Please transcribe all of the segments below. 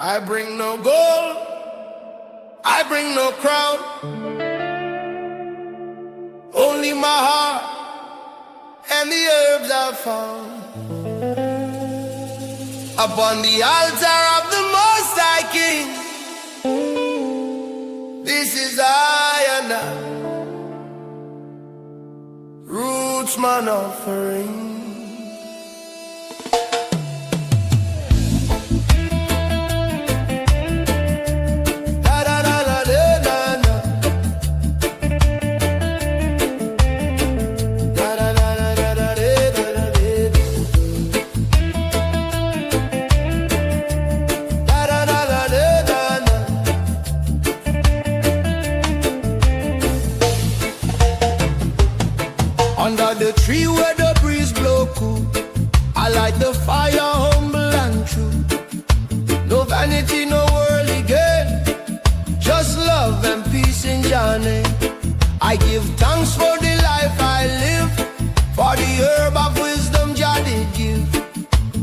I bring no gold, I bring no crown, only my heart and the herbs I found. Upon the altar of the Most High King, this is I and I, roots man offering. Under the tree where the breeze blow cool, I light the fire humble and true. No vanity, no worldly gain, just love and peace in Jah name. I give thanks for the life I live, for the herb of wisdom Jah did give.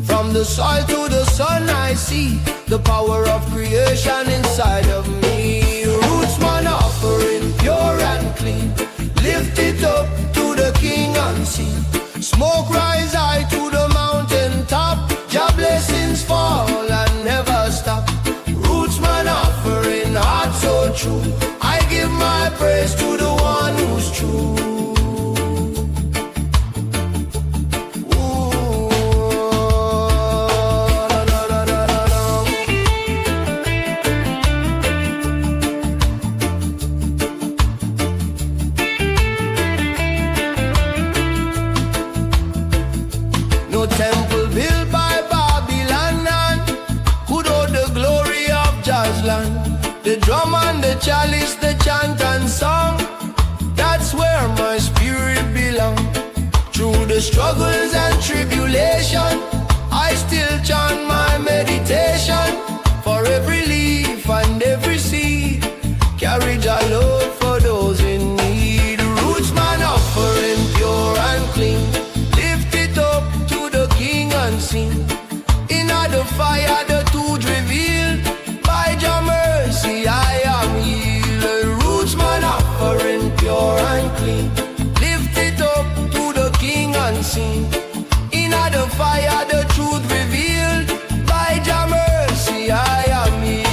From the soil to the sun I see the power of creation inside of me. Roots man offering pure and clean, lift it up to the King unseen. Smoke rise high to the mountain top, Jah blessings fall and never stop. Roots man offering heart so true, I give my praise to the one who's true. No temple built by Babylon none could hold the glory of Jah's land. The drum and the chalice, the chant and song, that's where my spirit belongs. Through the struggles and tribulation, I still chant my meditation. For every leaf and every seed, carry Jah love for those in need. Roots man offering pure and clean, lift it up to the King unseen. In the fire the truth revealed, by Jah mercy I am healed. Roots man offering pure and clean, lift it up to the King unseen. In the fire the truth revealed, by Jah mercy I am healed.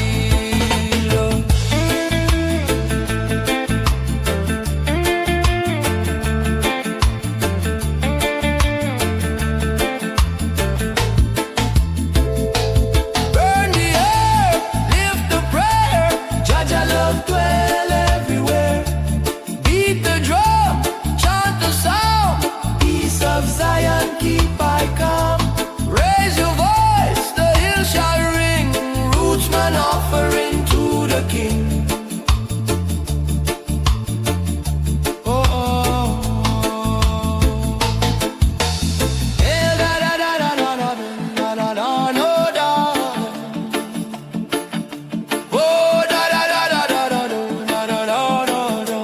Burn the herb, lift the prayer, Jah love dwell everywhere. Beat the drum, chant the sound, peace of Zion keep I calm. Raise your voice, the hill shall ring, roots man offering to the King. Oh, oh, oh. Eh, da, da, da, da, da, da, da, da, da, no, da. Oh, da, da, da, da, da, da, da, da, da, da, da.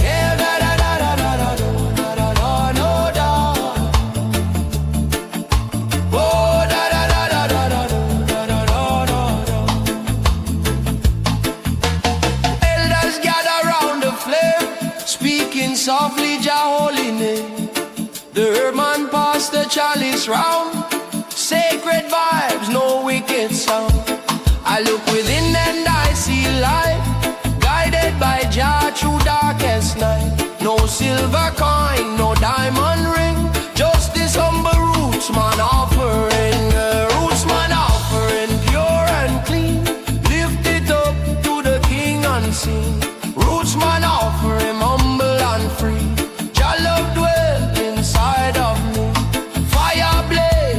Eh, da, da, da, da, da, da, da, da, da, no, da. Oh, da, da, da, da, da, da, da, da, da, da. Elders gather round the flame, speaking softly Jah holy name. The herb man pass the chalice round, sacred vibes, no wicked sound. I look within and I see light, guided by Jah through darkest night. No silver coin, no diamond ring, just this humble roots man offering. Roots man offering pure and clean, lift it up to the King unseen. Roots man offering humble and free, Jah love dwell inside of me. Fire blaze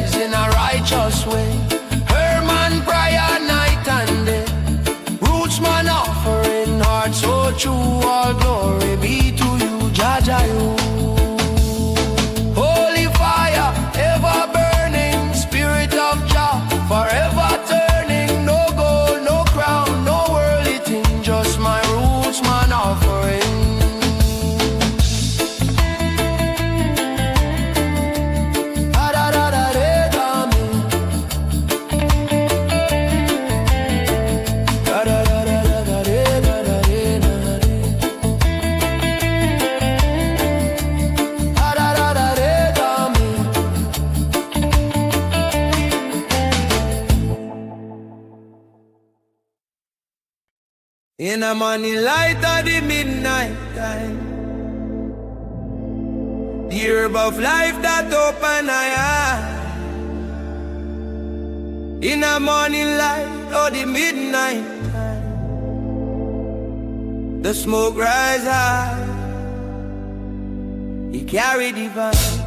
In the morning light of the midnight time, the herb of life that open eye. In the morning light of the midnight time, the smoke rise high. He carry divine.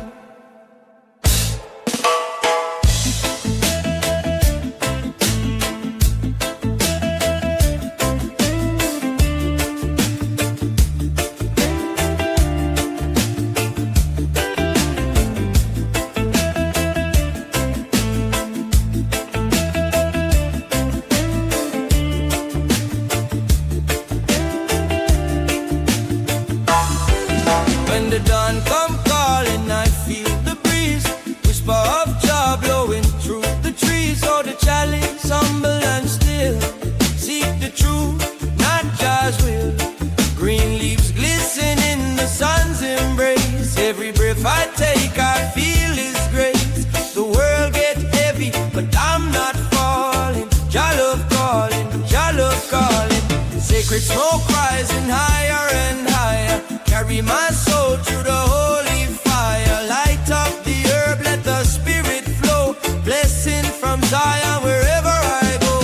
When the dawn come calling, I feel the breeze, whisper of joy blowing through the trees. Oh, the chalice humble and still, seek the truth, not God's will. Green leaves glisten in the sun's embrace. Every breath I take, I feel His grace. The world get heavy, but I'm not falling. Jah love calling, Jah love calling. Sacred smoke rising higher and higher. Carry my soul through the holy fire. Light up the herb, let the spirit flow. Blessing from Zion wherever I go.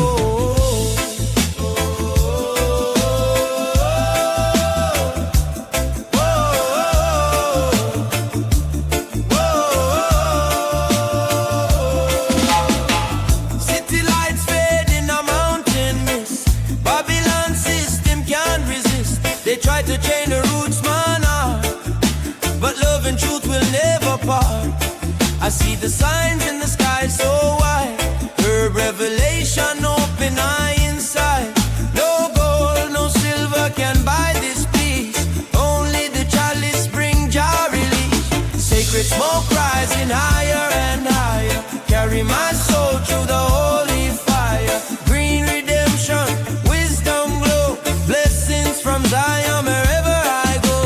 City lights fade in a mountain mist. Babylon system can't resist. They try to chain the roots, man, but love and truth will never part. I see the signs in the sky so wide. Herb revelation open eye inside. No gold, no silver can buy this peace. Only the chalice bring Jah release. Sacred smoke rising higher and higher. Carry my soul through the holy fire. Green redemption, wisdom glow. Blessings from Zion wherever I go.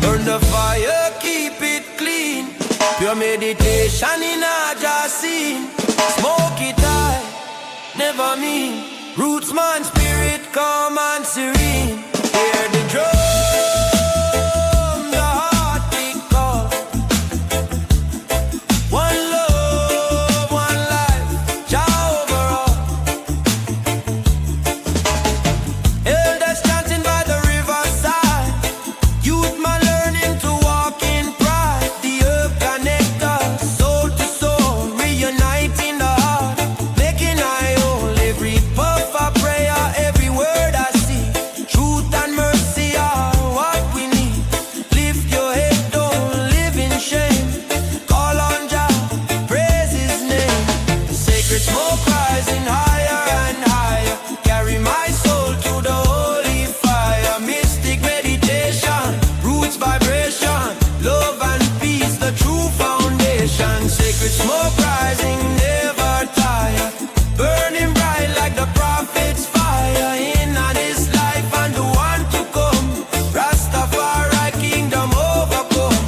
Burn the fire, keep it clean. Pure meditation in a Jah scene. Smoke it high, never mean. Roots man, spirit calm and serene. Hear the drum, the heartbeat call. One love, one life, Jah overall. Elders chanting by the riverside. Youth man learning to walk in pride. The herb connect us, soul to soul, reuniting the heart, making I whole. Every puff of prayer, every word I see. Truth and mercy are what we need. Lift your head, don't live in shame. Call on Jah, praise His name. Sacred smoke rising higher and higher. Carry my soul to the holy fire. Mystic meditation, roots vibration, love and peace, the true foundation. Sacred smoke rising, never tire. Burning bright like the prophet's fire. In on this life and the one to come. Rastafari kingdom overcome.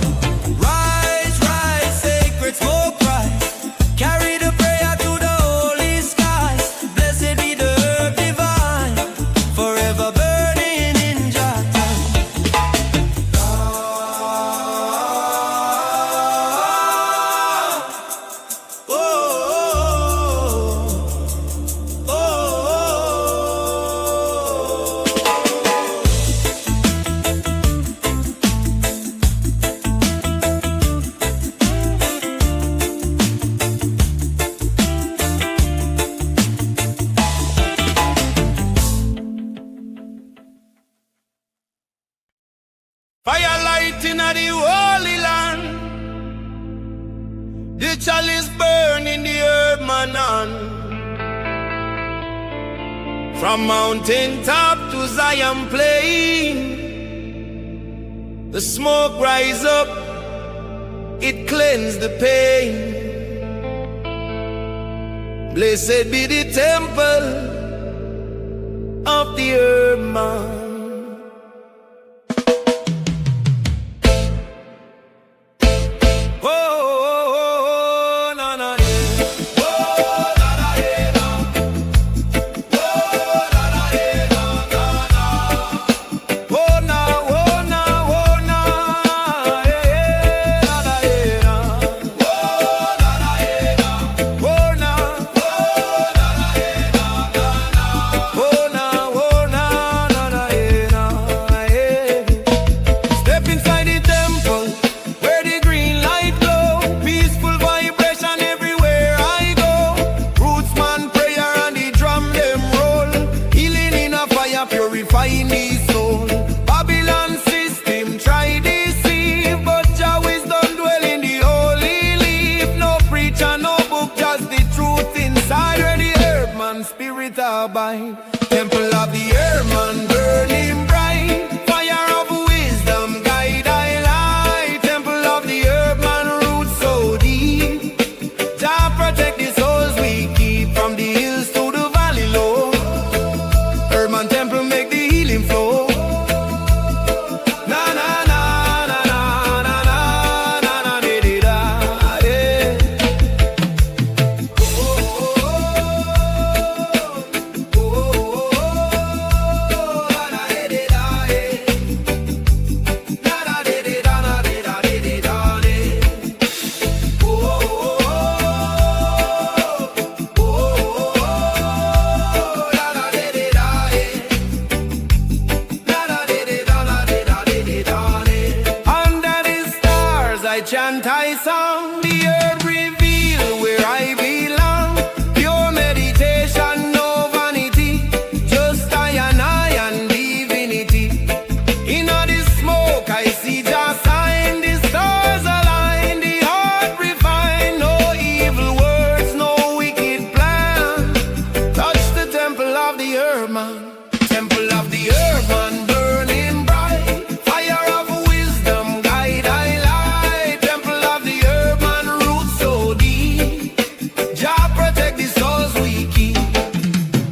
Rise, rise, sacred smoke rise. Carry the prayer to the holy skies. Blessed be the herb divine, forever burning in Jah time. Oh, oh, oh, oh, oh. Fire lighting at the holy land. The chalice burning the herb manan. From mountain top to Zion plain, the smoke rise up, it cleanse the pain. Blessed be the temple of the herb man. and spirit abide. Temple of the earth, man, burning bright. Fire of wisdom, guide I light. Temple of the earth, man, roots so deep. Jah protect the souls we keep from the hills to the valley low. Earth, man, temple make the healing flow. Na na na na na na na na na di di da, yeah. Oh oh oh oh oh na na di di da, yeah. Na na di di da na di da di di da, yeah. Oh oh oh oh na na di di da, yeah. Under the stars I chant I song. The earth reveal where I belong. Pure meditation, no vanity. Just I and divinity. In all the smoke I see just sign. The stars align, the heart refine. No evil words, no wicked plan. Touch the temple of the earth, man. Temple of the earth, man, burning bright. Fire of wisdom, guide I light. Temple of the earth, man, roots so deep. Jah protect the souls we keep.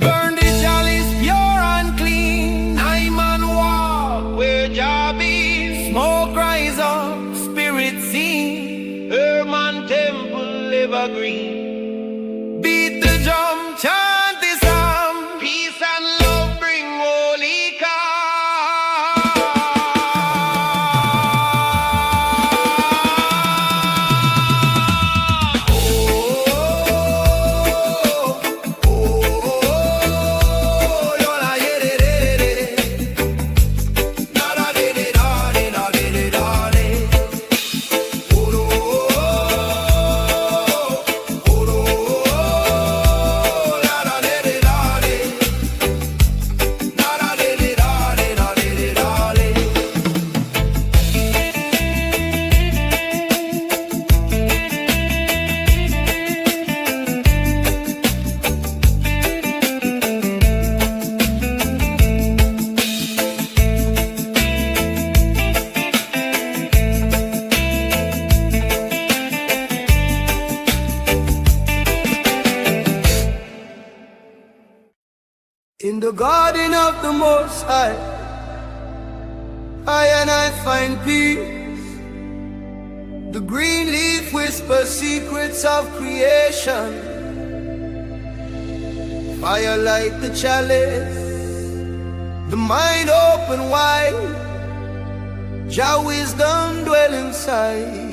Burn the chalice pure and clean. I man walk where Jah be. Smoke rise up, spirit sing. Earth, man, temple evergreen. Beat the drum, chant the psalm. Peace and love bring holy calm. Oh, oh, oh, yola yere re re. Na da de de da de da de de da de. Oh, oh, oh, la da de de da de. Na da de de da de da de de da de. In the garden of the Most High, I and I find peace. The green leaf whispers secrets of creation. Fire light the chalice, the mind open wide. Jah wisdom dwell inside.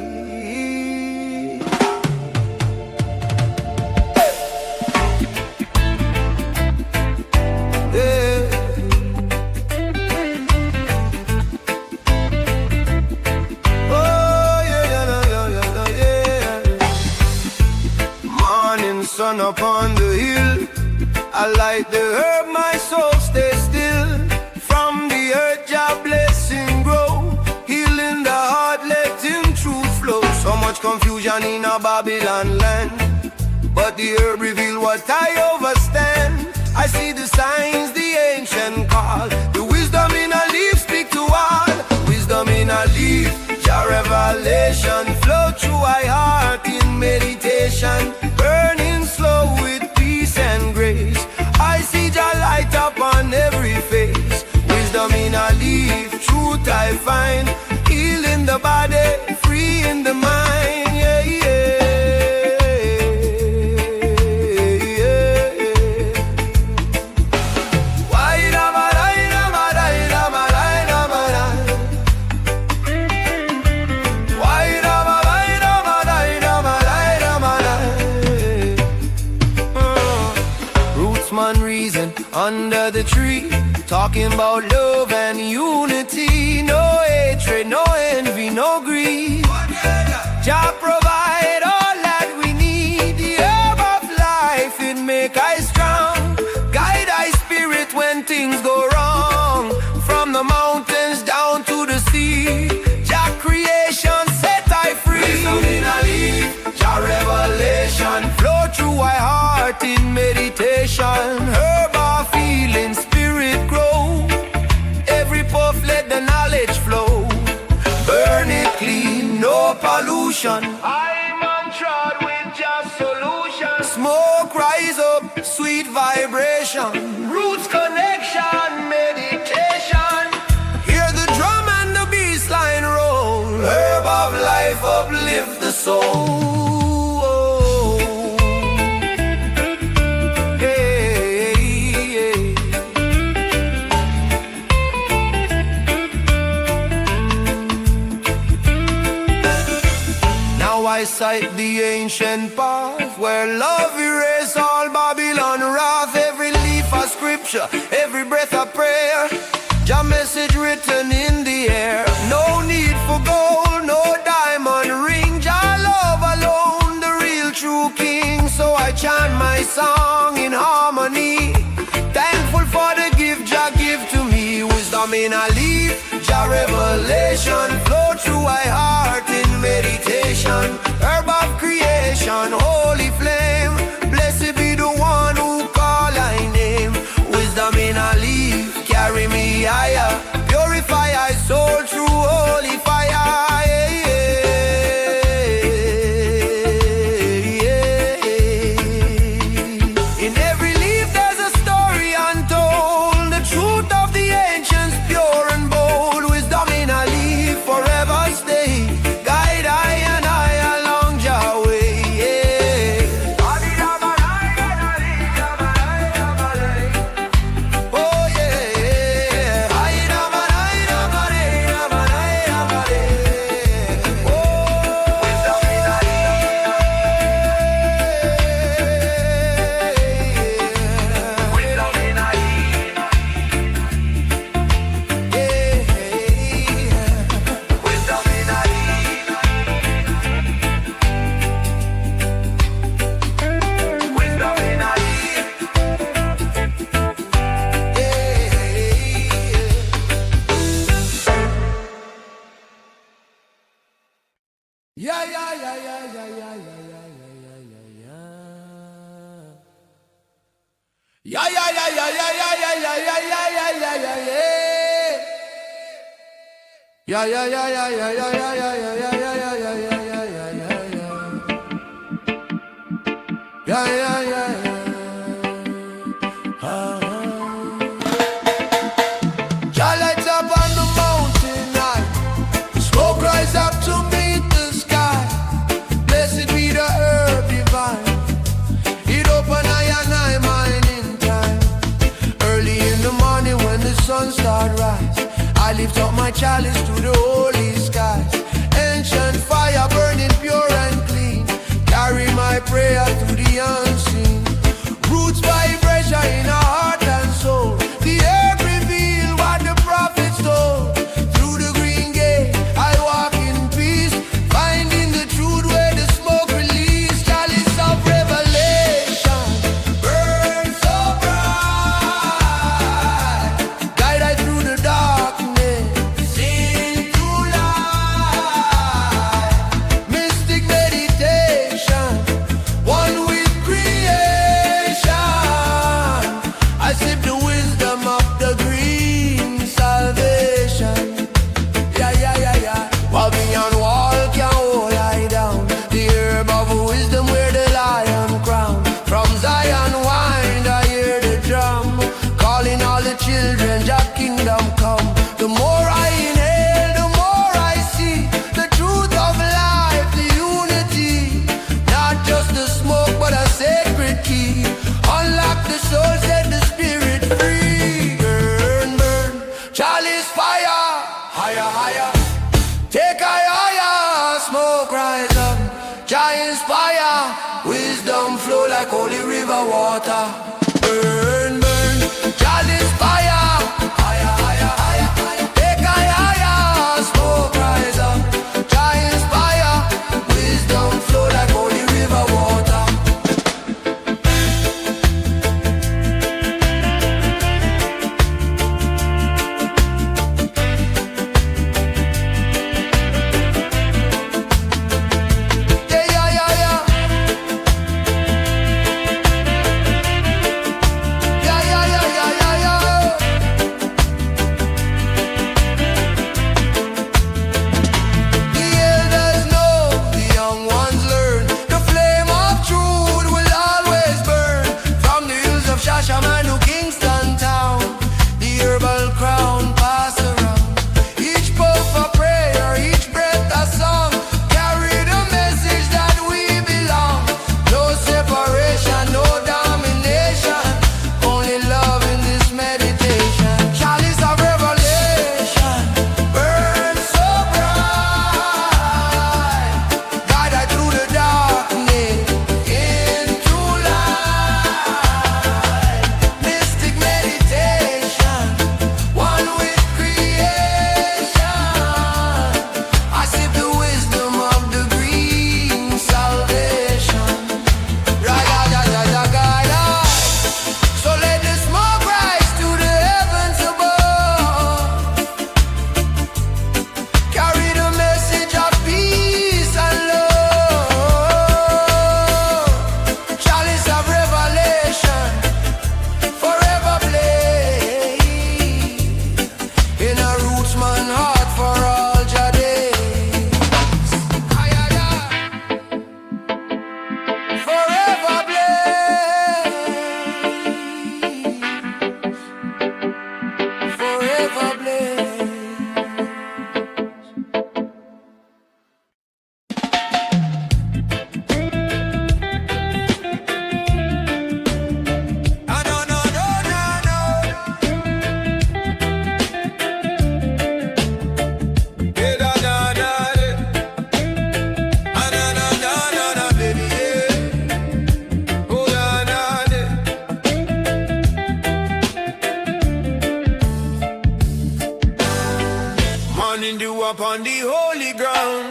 Yeah. Oh yeah, yeah, yeah, yeah, yeah. Morning sun upon the hill, I light the herb, my soul stay still. From the earth, Jah blessing grow, healing the heart, letting truth flow. So much confusion in a Babylon land, but the herb reveal what I overstand. I see the signs the ancient call. The wisdom in a leaf speak to all. Wisdom in a leaf, Jah revelation flow through my heart in meditation. Burning slow with peace and grace. I see Jah light up on every face. Wisdom in a leaf, truth I find. Healing the body, free in the mind. Yeah, yeah. Under the tree, talking about love and unity. No hatred, no envy, no greed. Jah provide all that we need. The herb of life, it make us strong. Guide our spirit when things go wrong. From the mountains down to the sea, Jah creation set I free. Wisdom in a leaf, Jah revelation flow through my heart in meditation. revelation, roots connection, meditation. Hear the drum and the bassline roll. Herb of life uplift the soul. I sight the ancient path where love erase all Babylon wrath. Every leaf a scripture, every breath a prayer, Jah message written in the air. No need for gold, no diamond ring, Jah love alone, the real true king. So I chant my song in harmony, thankful for the gift Jah give to me. Wisdom in a leaf, Jah revelation flow through my heart in meditation. Herb of creation, holy flame, blessed be the one who call thy name. Wisdom in a leaf, carry me higher, purify my soul through holy fire. In every leaf there's a story untold, the truth of the ancients pure and bold. Wisdom in a leaf forever stay, guide I and I along Jah way. Oh yeah, Jah lights up on the mountain high, smoke rise up to meet the sky. Blessed be the herb divine, it open eye and eye mine in time. Early in the morning when the sun start rise, I lift up my chalice to the holy skies. Ancient fire burning pure and clean, carry my prayer through the unseen. Roots vibration in our heart and soul, the earth reveal what the prophets told. Through the green gate I walk in peace, finding the truth where the smoke release. Chalice of revelation burn so bright, guide I through the darkness, seen through light. Mystic meditation, one with creation. I sip the wisdom of the green salvation. While beyond wall can hold I down, the herb of wisdom where the lion crown. From Zion wind I hear the drum, calling all the children, Jah kingdom come. The more I inhale, the more I see the truth of life, the unity. Not just the smoke but a sacred key, unlock the soul, set the spirit free. Burn, burn, chalice fire, higher, higher. Take I higher, smoke rise up, Jah inspire, wisdom flow like holy river water. Burn, burn, chalice fire, higher, higher, higher, higher. Take I higher, smoke rise up, Jah inspire, wisdom flow like holy river water. Yeah. to Kingston town. The herbal crown pass around. Each puff a prayer, each breath a song. Carry the message that we belong. No separation, no domination. Only love in this meditation. Chalice of revelation burn so bright. Guide us through the darkness into light. Mystic meditation, one with creation. I sip the wisdom of the green salvation. Ra-ga-ga-ga-ga-ga. So let the smoke rise to the heavens above. Carry the message of peace and love. Chalice of revelation forever blaze. In a roots man heart for all your days. Ay-ay-ay. Forever blaze. Forever blaze. No, no, no, no, no, no. Yeah, da, da, da, da. Ah, na, na, na, na, na, baby, yeah. Oh, da, da, da. Morning dew upon the holy ground.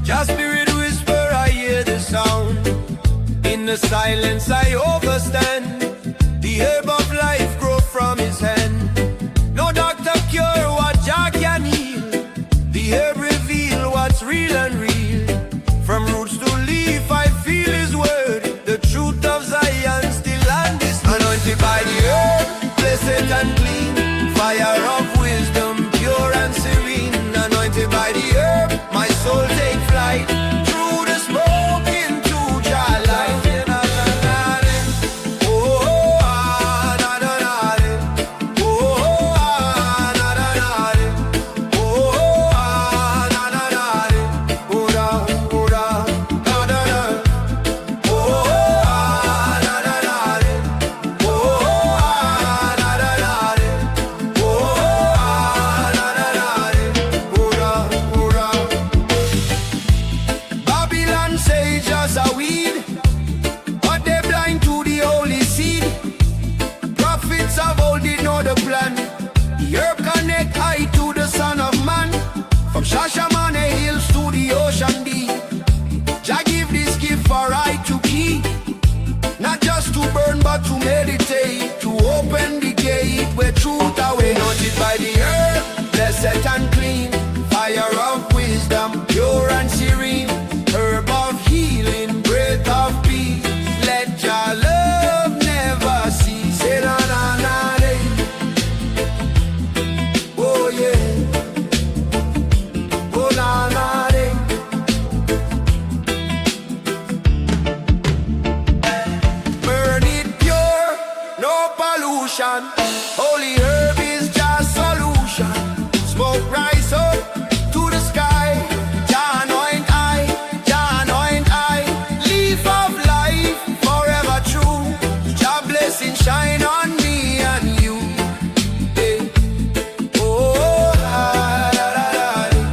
Just spirit whisper, I hear the sound. In the silence I overstand. The herb of life grow from his hand. No doctor cure what Jah can heal. The herb reveal what's real and real. From roots to leaf I feel his word. The truth of Zion still and this. Anointed by the herb, blessed and clean. Fire of wisdom, pure and serene. Anointed by the herb, my soul take flight. Through the smoke into Jah light. Oh, ah, na, na, na, na. Oh, ah, na, na, na, na. Oh, ah, na, na, na, na. Oh, da, oh, da, da, da, da. Oh, ah, na, na, na, na. Oh, ah, na, na, na, na. Oh, ah, na, na, na, na. Oh, da, oh, da. Babylon sage as a weed, but they blind to the holy seed. Prophets of old did know the plan. The herb connect eye to the Son of Man. From Shashamane hills to the ocean deep. Jah give this gift for eye to keep. Not just to burn but to meditate. To open the gate where truth away. Anointed by the herb, blessed and clean. Fire of wisdom, pure and serene. Herb of healing, breath of peace. Let your love never cease. Say na na na day. Oh yeah. Oh na na day. Burn it pure, no pollution. Holy herb is just solution. Smoke rise up to the sky. Jah anoint eye, Jah anoint eye. Leaf of life, forever true. Jah blessing shine on me and you. Hey. Oh, da, da, da, da, da.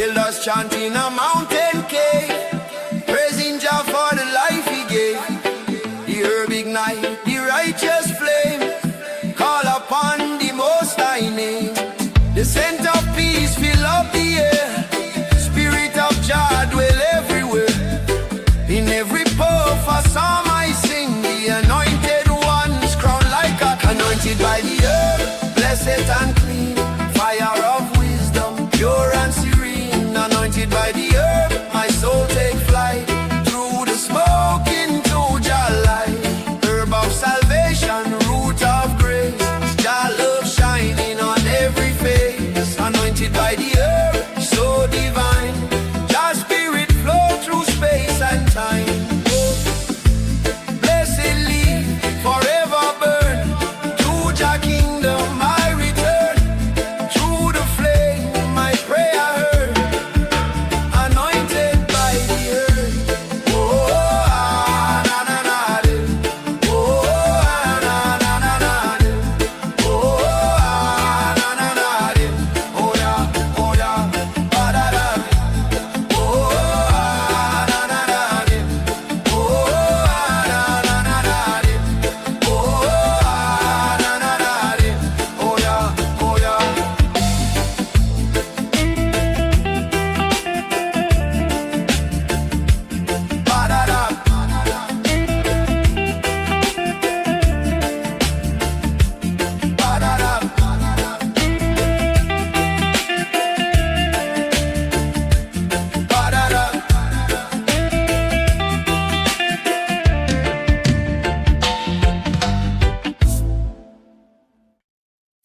Elders chanting a mountain cave, praising Jah for the life he gave. The herb ignite the righteous flame. Call upon the Most High name. The scent of peace fill up the air. Spirit of Jah dwell everywhere. In every puff a psalm I sing. The anointed ones crown like a anointed by the herb, blessed and clean. Fire of wisdom, pure and serene. Anointed by the herb, my soul take flight. Through the smoke into Jah light. Herb of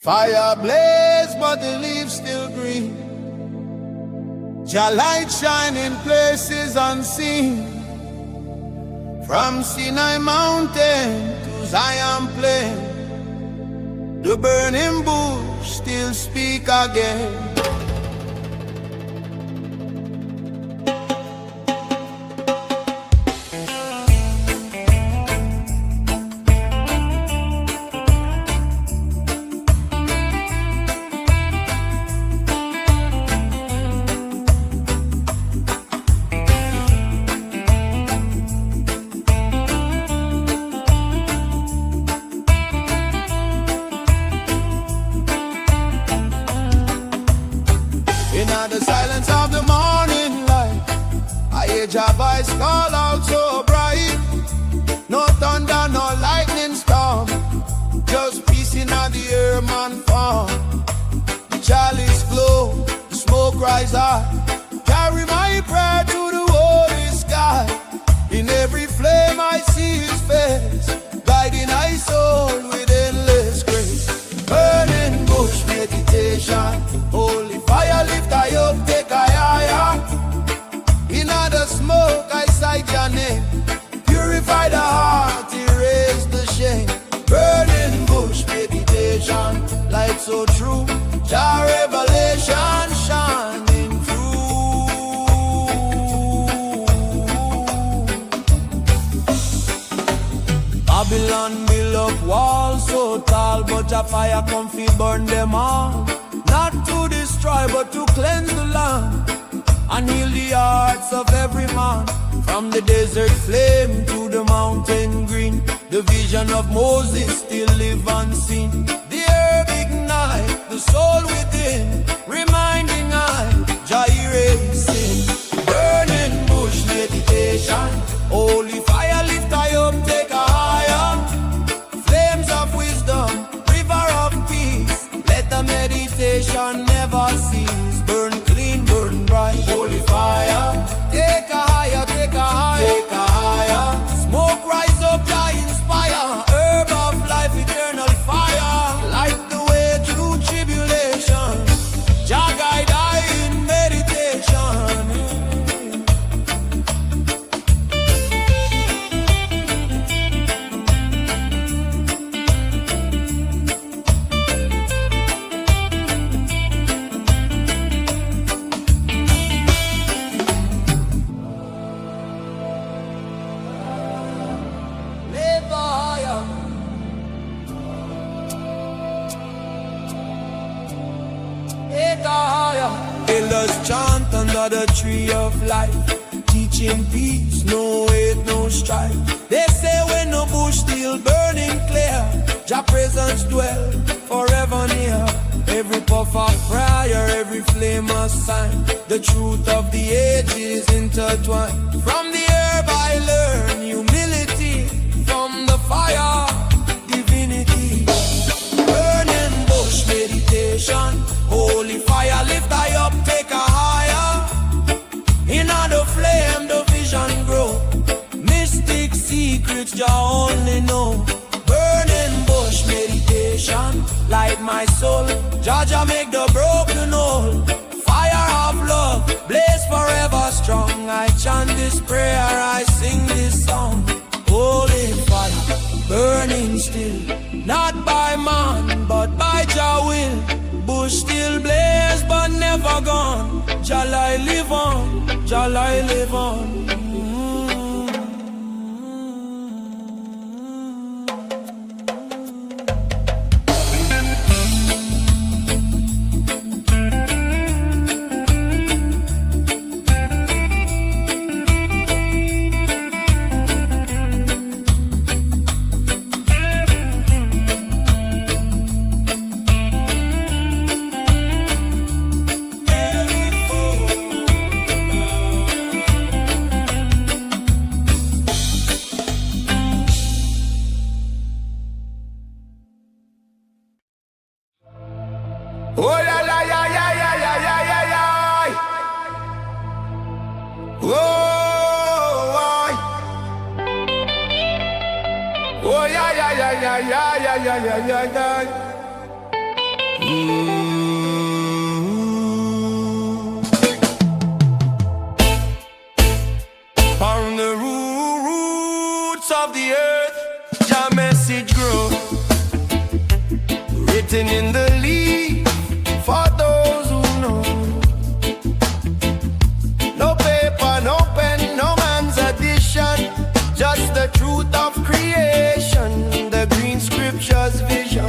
Fire blaze, but the leaves still green. Jah light shine in places unseen. From Sinai mountain to Zion plain, the burning bush still speak again. In the silence of the morning light, I hear Jah voice call out so bright. No thunder, no lightning storm, just peace in the air, man form. The chalice glow, the smoke rise high. Carry my prayer to the holy sky. In every flame I see His face, guiding my soul with endless grace. Burning bush meditation, holy fire lift I up, take I higher. In the smoke I cite your name, purify the heart, erase the shame. Burning bush meditation, light so true, Jah revelation shining through. Babylon build up walls so tall, but Jah fire come fi burn them all. Not to destroy, but to cleanse the land and heal the hearts of every man. From the desert flame to the mountain green, the vision of Moses still live unseen. The herb ignite the soul within, reminding I, Jah erasing. Burning bush meditation, holy fire lift I up, take a higher. Flames of wisdom, river of peace, let the meditation never cease. Burn clean, burn bright, holy fire. Take a higher, take a higher, take a higher. Smoke rise up, Jah inspire. Herb of life, eternal fire. Light the way through tribulation. Jah guide I in meditation. Elders chant under the tree of life, teaching peace, no hate, no strife. They say when the bush still burning clear, Jah presence dwell forever near. Every puff of prayer, every flame a sign, the truth of the ages intertwined. From the herb I learn humility, from the fire divinity. Burning bush meditation, holy fire lift I up, take a higher. In the flame the vision grow, mystic secrets Jah only know. Burning bush meditation, light my soul, Jah make the broken whole. Fire of love, blaze forever strong. I chant this prayer, I sing this song. Holy fire, burning still, not by man, but by Jah will. Bush still blaze, but never gone. Jah I live on, Jah I live on. Oh la la ya ya ya ya ya ya ya. Oh, oh ya ya ya ya ya ya ya ya ya ya. On the roots of the earth, your message grows, written in the leaf for those who know. No paper, no pen, no man's addition, just the truth of creation, the green scriptures vision.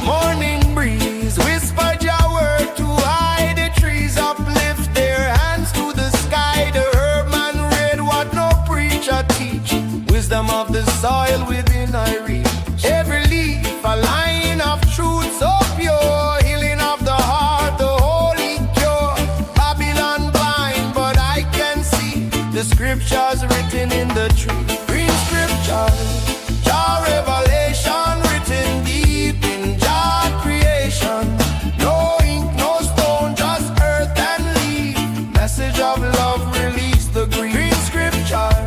Morning breeze, whisper your word to hide the trees, uplift their hands to the sky. The herb man read what no preacher teach, wisdom of the soil within I reach. Every leaf a line of truth so pure, healing of the heart, the holy cure. Babylon blind, but I can see the scriptures written in the tree. Green scriptures, your revelation written deep in your creation. No ink, no stone, just earth and leaf. Message of love, release the green scriptures.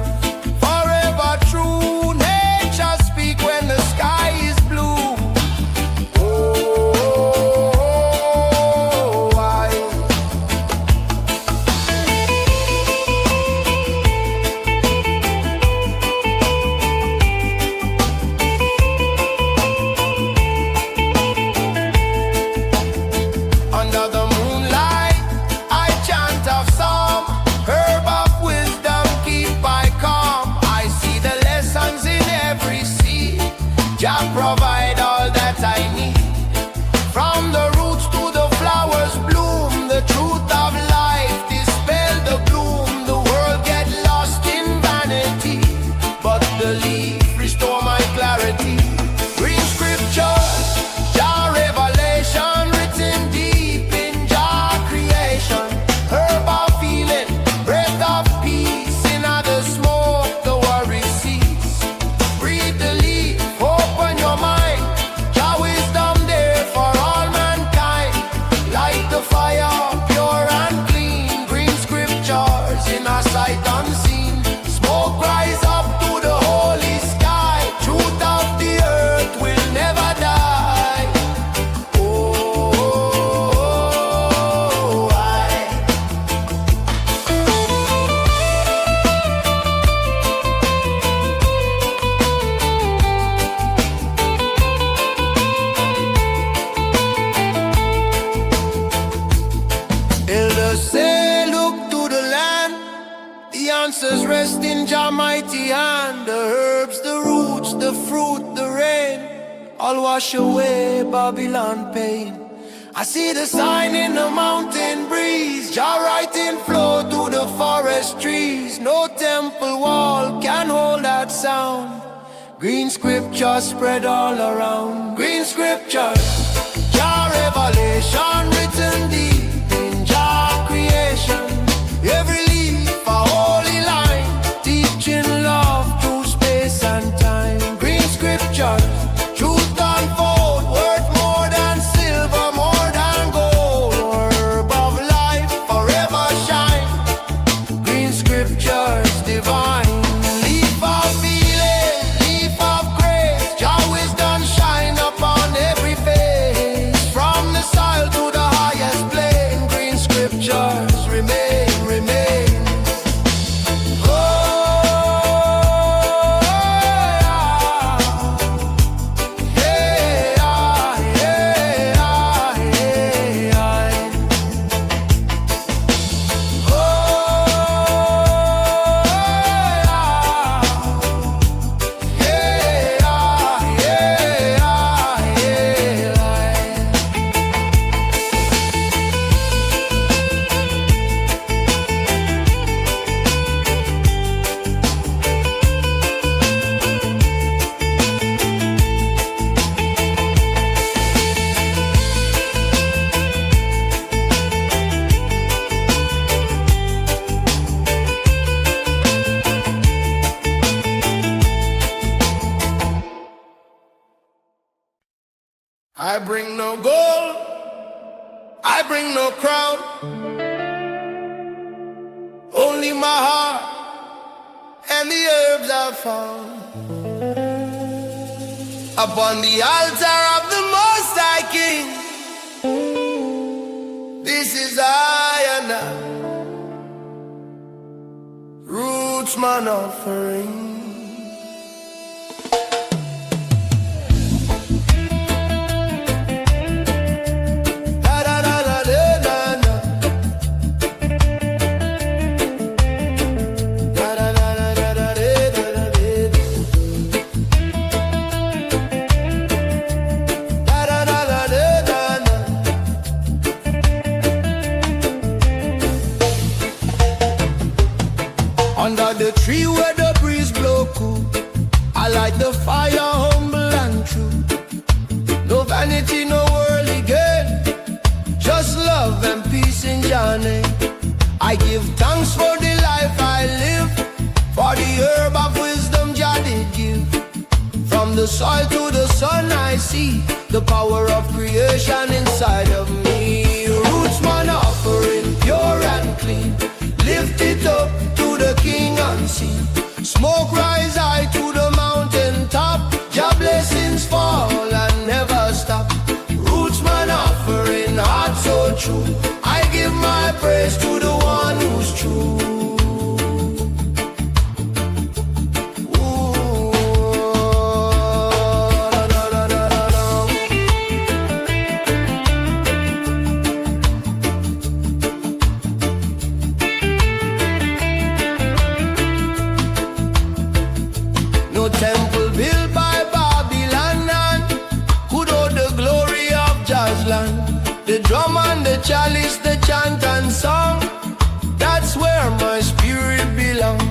Forever true, nature speak when the sky is blue. Oh, I. Under the moonlight, I chant of psalm, herb of wisdom keep I calm. I see the lessons in every seed, Jah provide all that I need. From the roots to the flowers bloom, the truth of life dispel the gloom. The world get lost in vanity, but the leaf restore my clarity. Green scriptures, Jah revelation written deep in Jah creation. Herb of healing, breath of peace, in the smoke the worry cease. Breathe the leaf, open your mind, Jah wisdom there for all mankind. Light the fire, pure and clean, green scriptures in a sight unseen. Smoke rise up to the holy sky, truth of the earth will never die. Oh, I. Elders say, look to the land, the answers rest in Jah mighty hand. The herbs, the roots, the fruit, the rain, all wash away Babylon pain. I see the sign in the mountain breeze, Jah writing flow through the forest trees. No temple wall can hold that sound. Green scriptures spread all around. Green scriptures, Jah revelation written deep in Jah creation. Every leaf a holy line, teaching love through space and time. Green scriptures, truth unfold, worth more than silver, more than gold. Herb of life forever shine. Green scriptures divine. Leaf of healing, leaf of grace, Jah wisdom shine upon every face. From the soil to the highest plane, green scriptures remain, remain. Oh, yeah, yeah, yeah, yeah. Oh, I bring no gold, I bring no crown, only my heart and the herbs I found. Upon the altar of the Most High man offering. Under the tree where the breeze blow cool, I light the fire humble and true. No vanity, no worldly gain, just love and peace in your name. I give thanks for the life I live, for the herb of wisdom Jah did give. From the soil to the sun I see the power of creation inside of me. Roots man offering pure and clean, lift it up to the King unseen. Smoke rise high to the mountain top, Jah blessings fall and never stop. Roots man offering heart so true, I give my praise to the one who's true. No temple built by Babylon none could hold the glory of Jah's land. The drum and the chalice, the chant and song, that's where my spirit belongs.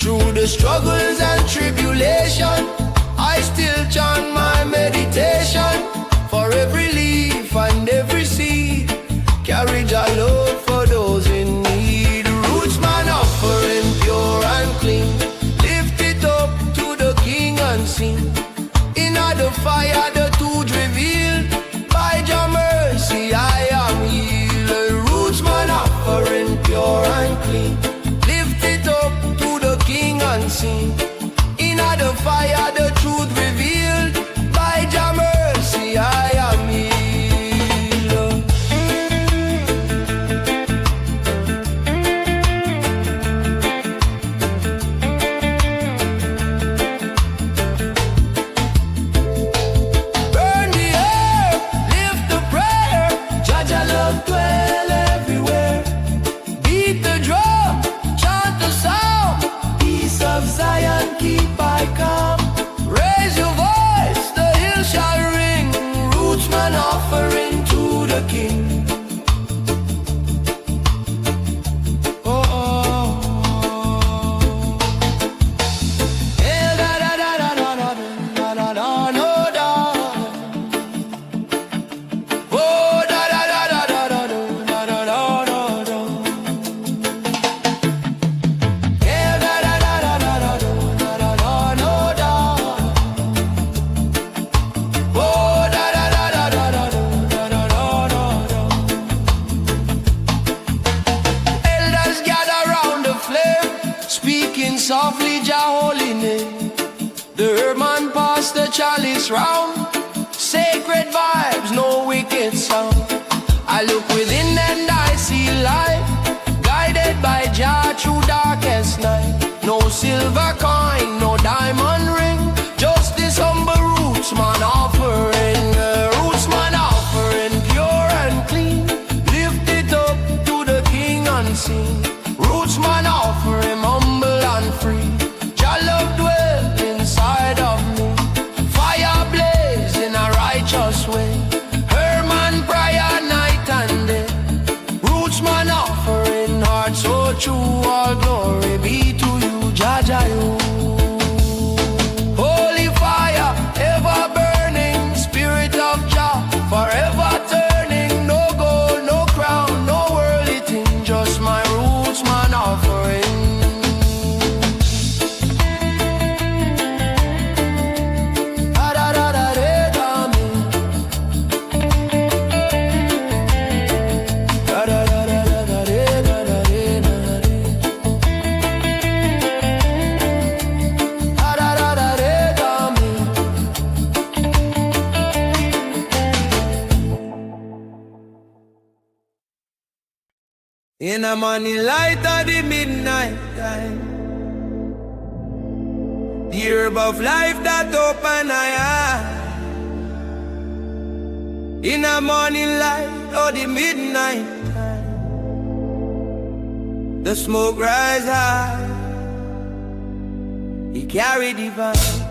Through the struggles and tribulation, I still chant my meditation. For every leaf and every seed, carry Jah love for those in need. Roots man offering pure and clean, lift it up to the King unseen. In the fire the truth revealed, by Jah mercy I am healed. Roots man offering pure and clean, lift it up to the King unseen. In the fire the truth revealed, by Jah mercy I am healed. Burn the earth, lift the prayer, Jah love dwell everywhere. Beat the drum, chant the sound, peace of Zion keep I calm. Raise your voice, the hill shall ring. Roots man offering to the King. Oh, oh. Eh, da, da, da, da, da, da, da, da, da, no, da. Oh, da, da, da, da, da, da, da, da, da, da, da. Eh, da, da, da, da, da, da, da, da, da, no, da. Oh, da, da, da, da, da, da, da, da, da, da. Elders gather round the flame, speaking softly Jah holy name. The herdsman pass the chalice round, sacred vibes, no wicked sound. I look within and I see light, guided by Jah through darkest night. No silver coin, no diamond ring, just this humble roots man offering. Roots man offering pure and clean, lift it up to the King unseen. Roots man offering humble and free, Jah love dwell inside of me. Fire blaze in a righteous way, Herman prayer night and day. Roots man offering heart so true, all glory be to you, Jah Jah you. Holy fire ever burning, spirit of Jah forever turning. No gold, no crown, no worldly thing, just my roots man offering. Da da da da da me. Da da da da da da da da da. Da da da da da me. In the morning light of the midnight time, the herb of life that open eye. In the morning light or the midnight time, the smoke rise high, he carry divine.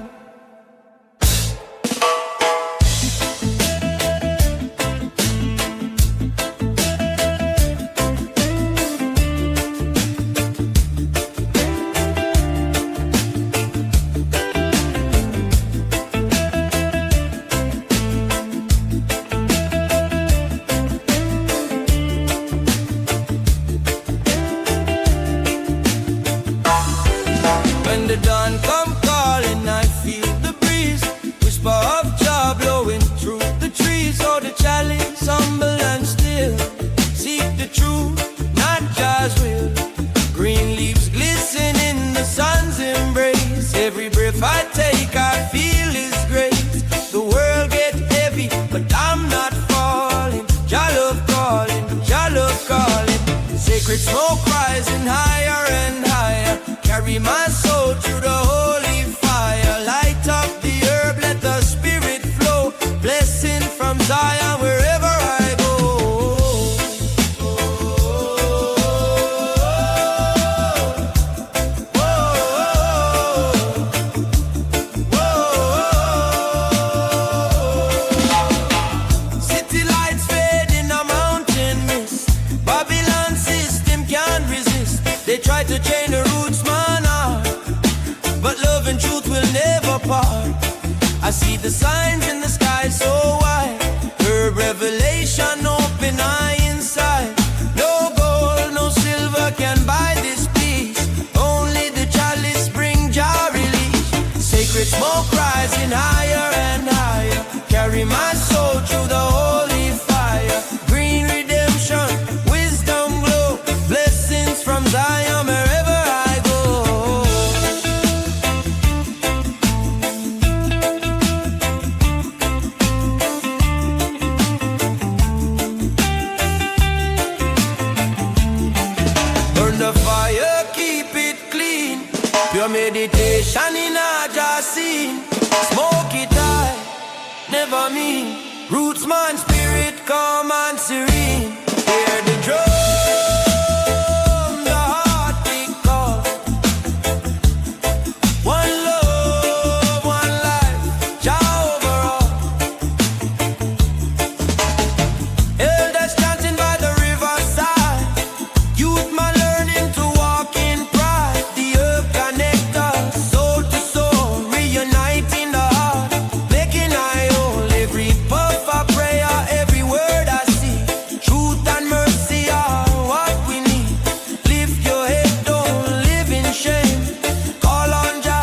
When the dawn come calling, I feel the breeze, whisper of joy blowing through the trees. Oh, the chalice humble and still, seek the truth, not God's will. Green leaves glisten in the sun's embrace. Every breath I take, I feel His grace. The world get heavy, but I'm not falling. Jah love calling, Jah love calling. Sacred smoke rising higher and higher, carry my soul through the holy fire. Light up the herb, let the spirit flow, blessing from Zion wherever I go. City lights fade in a mountain mist, Babylon system can't resist. They try to chain the roots, man, but love and truth will never part. I see the signs in the sky so wide, her revelation open eye inside. No gold, no silver can buy this peace, only the chalice bring Jah release. Sacred smoke rising higher and higher, carry my soul through the holy fire. Green redemption, wisdom glow, blessings from Zion wherever I go. Burn the fire, keep it clean, pure meditation in a Jah scene. Smoke it high, never mean, roots man, spirit calm and serene. Hear the drum, the heart beat call. One love, one life, Jah overall. Elders chanting by the riverside, youth man learning to walk in pride. The herb connect us, soul to soul, reuniting the heart, making I whole. Every puff of prayer, every word I see, truth and mercy are what we need. Lift your head, don't live in shame, call on Jah,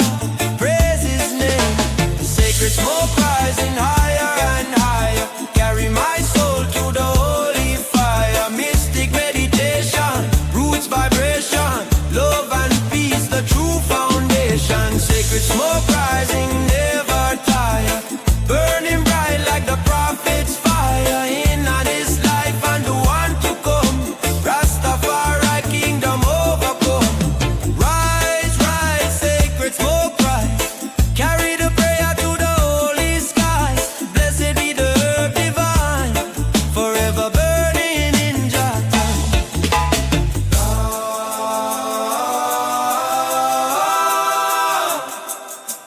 praise His name. Sacred smoke rising higher and higher, carry my soul to the holy fire. Mystic meditation, roots vibration, love and peace, the true foundation. Sacred smoke rising, never tire, burning bright like the prophet's fire. In on this life and the one to come, Rastafari kingdom overcome. Rise, rise, sacred smoke rise, carry the prayer to the holy skies. Blessed be the herb divine, forever burning in Jah time. Oh,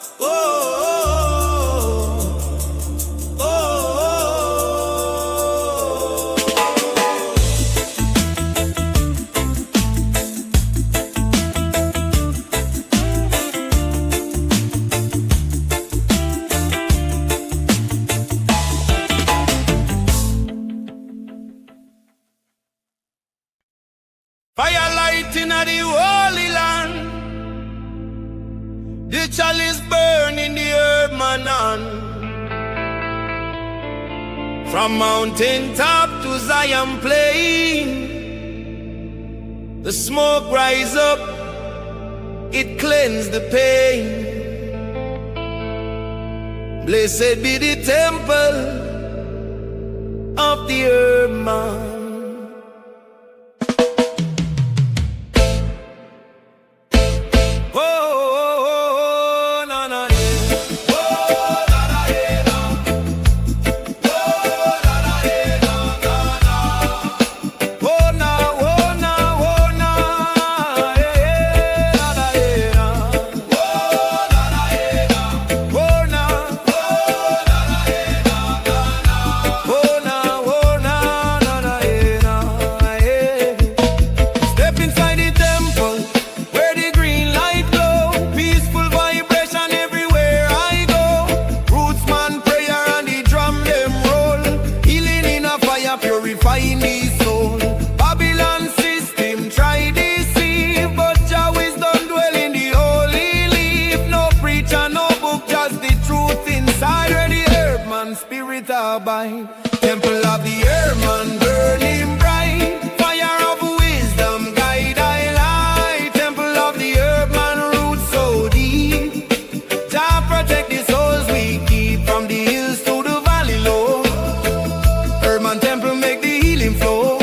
oh, oh, oh, oh. Fire light in the holy land, the chalice burn in the herb manan. From mountain top to Zion plain, the smoke rise up, it cleanse the pain. Blessed be the temple of the herb man. Oh, na spirit abide. Temple of the earth, man, burning bright. Fire of wisdom, guide I light. Temple of the earth, man, roots so deep. Jah protect the souls we keep from the hills to the valley low. Earth, man, temple make the healing flow.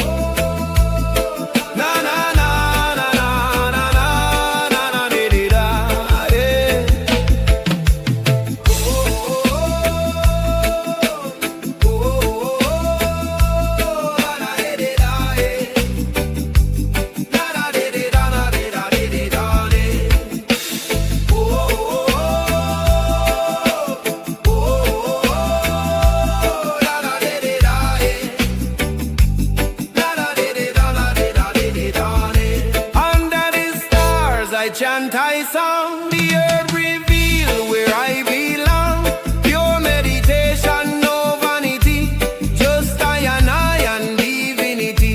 Na na na na na na na na na de de da de. Oh oh oh oh na na de de da de. Na na de de da na de da de de da de. Oh oh oh na na de de da de. Under the stars I chant I song. The earth reveal where I belong. Pure meditation, no vanity. Just I and divinity.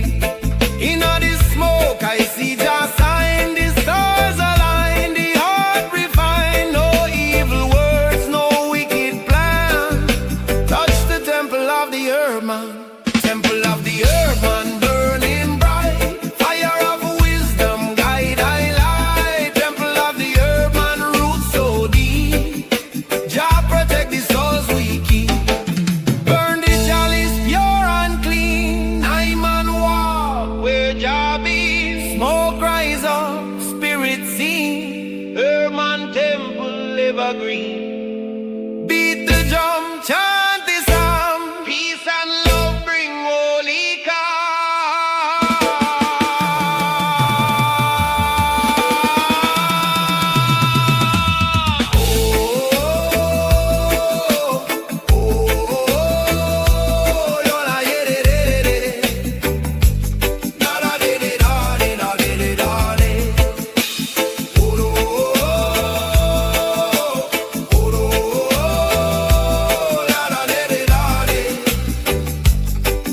In all the smoke I see just sign. The stars align, the heart refine. No evil words, no wicked plan. Touch the temple of the earth, man. Temple of the earth, man, burning bright. Fire of wisdom, guide I light. Temple of the earth, man, roots so deep. Jah protect the souls we keep. Burn the chalice pure and clean. I man walk where Jah be. Smoke rise up, spirit sing. Earth, man, temple evergreen. Beat the drum, chant the psalm. Peace and love bring holy calm. Oh, oh, oh, yola ye de de de de. Da da de de da de da de de da de. Oh, oh, oh, oh, la da de de da de.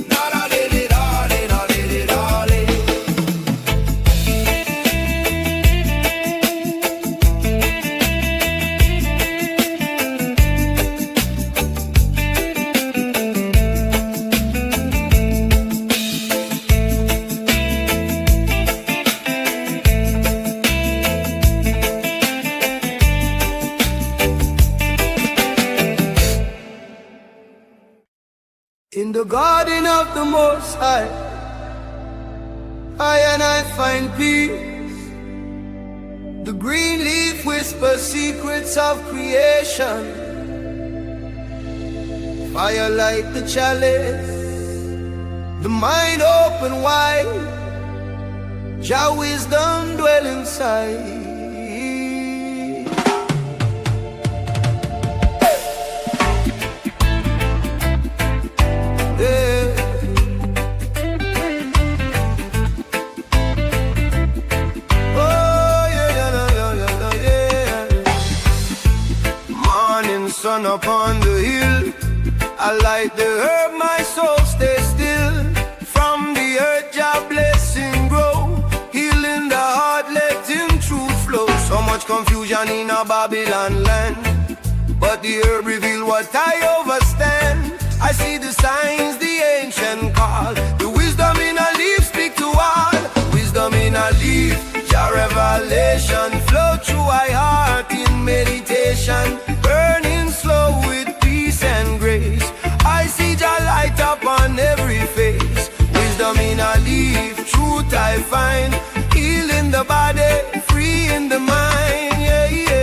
Da da de de da de da de de da de. In the garden of the Most High, I and I find peace. The green leaf whispers secrets of creation. Fire light the chalice, the mind open wide. Jah wisdom dwell inside. Yeah. Oh yeah, yeah, yeah, yeah, yeah. Morning sun upon the hill, I light the herb, my soul stay still. From the earth, Jah blessing grow, healing the heart, letting truth flow. So much confusion in a Babylon land, but the herb reveal what I overstand. I see the signs the ancient call. The wisdom in a leaf speak to all. Wisdom in a leaf, Jah revelation flow through my heart in meditation. Burning slow with peace and grace. I see Jah light up on every face. Wisdom in a leaf, truth I find. Healing the body, free in the mind. Yeah, yeah.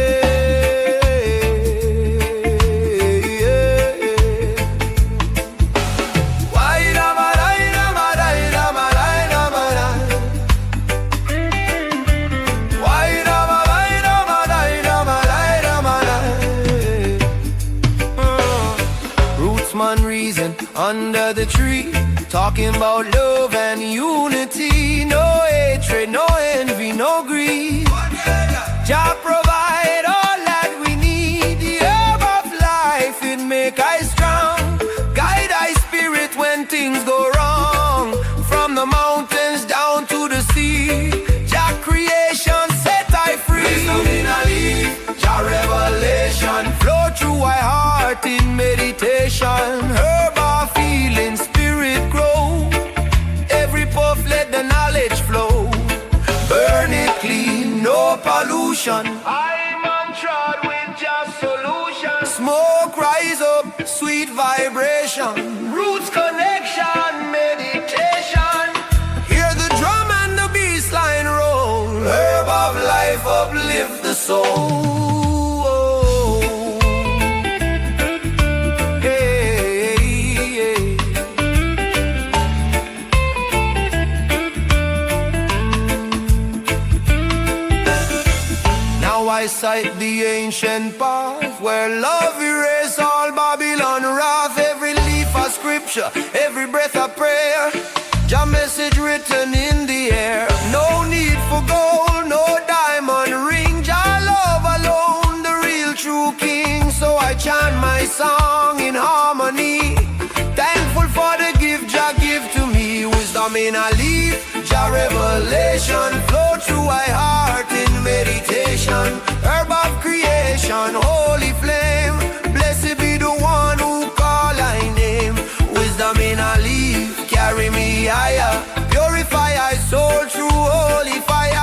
Man reason under the tree, talking about love and unity. No hatred, no envy, no greed. Jah provide all that we need. The herb of life, it make us strong. Guide our spirit when things go wrong. From the mountains down to the sea, Jah creation set I free. Wisdom in a leaf, Jah revelation flow through my heart in meditation. smoke rise up, sweet vibration, roots connection, meditation. Hear the drum and the bassline roll, herb of life uplift the soul. I sight the ancient path where love erase all Babylon wrath. Every leaf a scripture, every breath a prayer, Jah message written in the air. No need for gold, no diamond ring, Jah love alone, the real true king. So I chant my song in harmony, thankful for the gift Jah give to me. Wisdom in a leaf, Jah revelation flow through my heart in meditation. Herb of creation, holy flame, blessed be the one who call I name. Wisdom in a leaf, carry me higher, purify my soul through holy fire.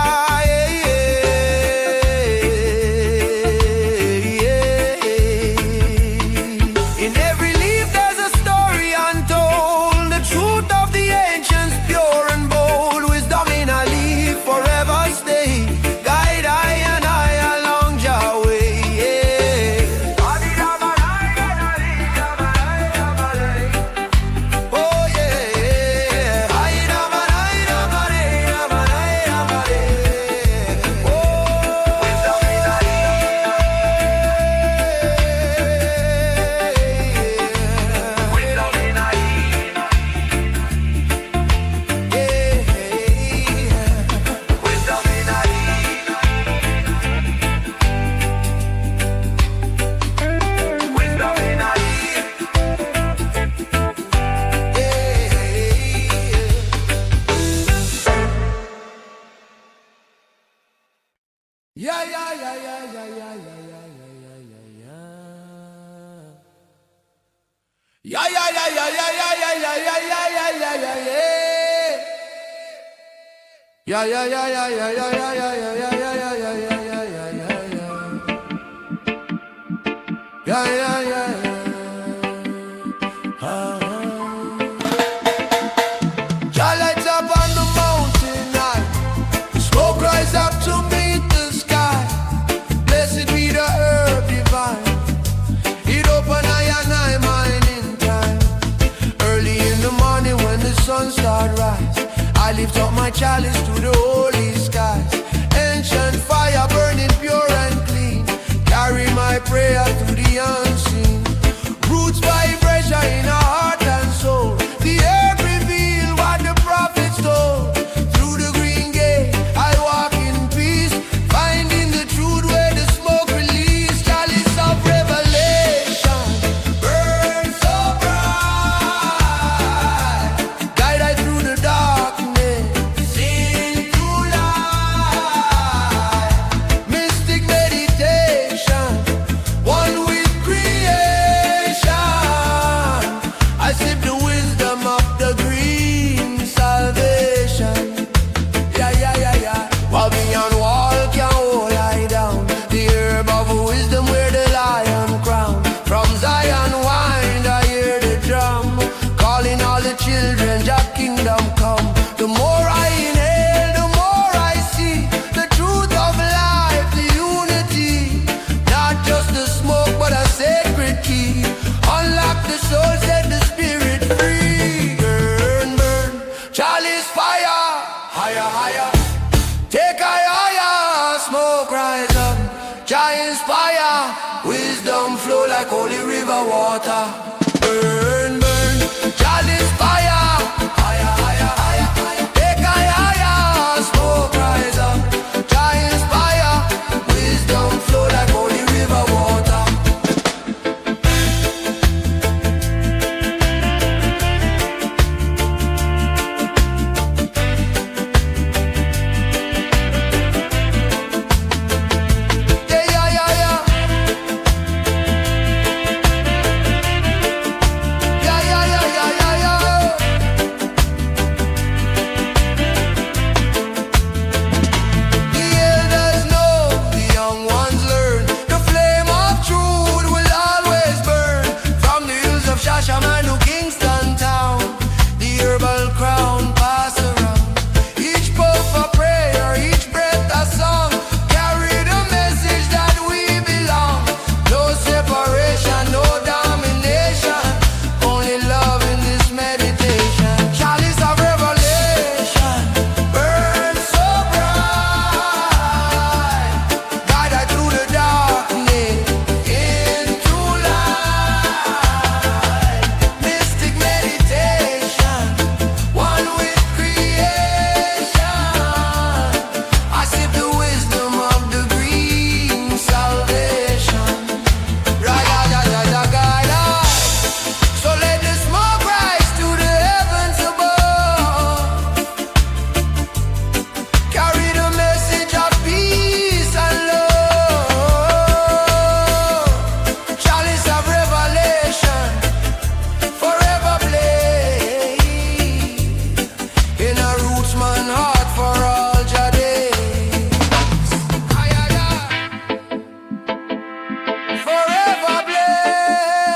In every leaf there's a story untold, the truth of the ancients pure and bold. Wisdom in a leaf forever stay, guide I and I along Jah way. Oh yeah, Jah lights up on the mountain high, smoke rise up to meet the sky. Blessed be the herb divine, it open I and I mine in time. Early in the morning when the sun start rise, I lift up my chalice to the holy skies. Ancient fire burning pure and clean, carry my prayer to the unseen. Roots vibration in our heart and soul, the earth reveal what the prophets told. Through the green gate I walk in peace, finding the truth where the smoke release. Chalice of revelation burn so bright, guide I through the darkness, seen through light. Mystic meditation, one with creation. I sip the wisdom of the green salvation. While beyond wall can hold I down, the herb of wisdom where the lion crown. From Zion wind I hear the drum, calling all the children, Jah kingdom come. The more I inhale, the more I see the truth of life, the unity. Not just the smoke, but a sacred key. Unlock the soul, set the spirit free. Burn, burn, chalice fire, higher, higher. Take I higher, smoke rise up, Jah inspire. Wisdom flow like holy river water.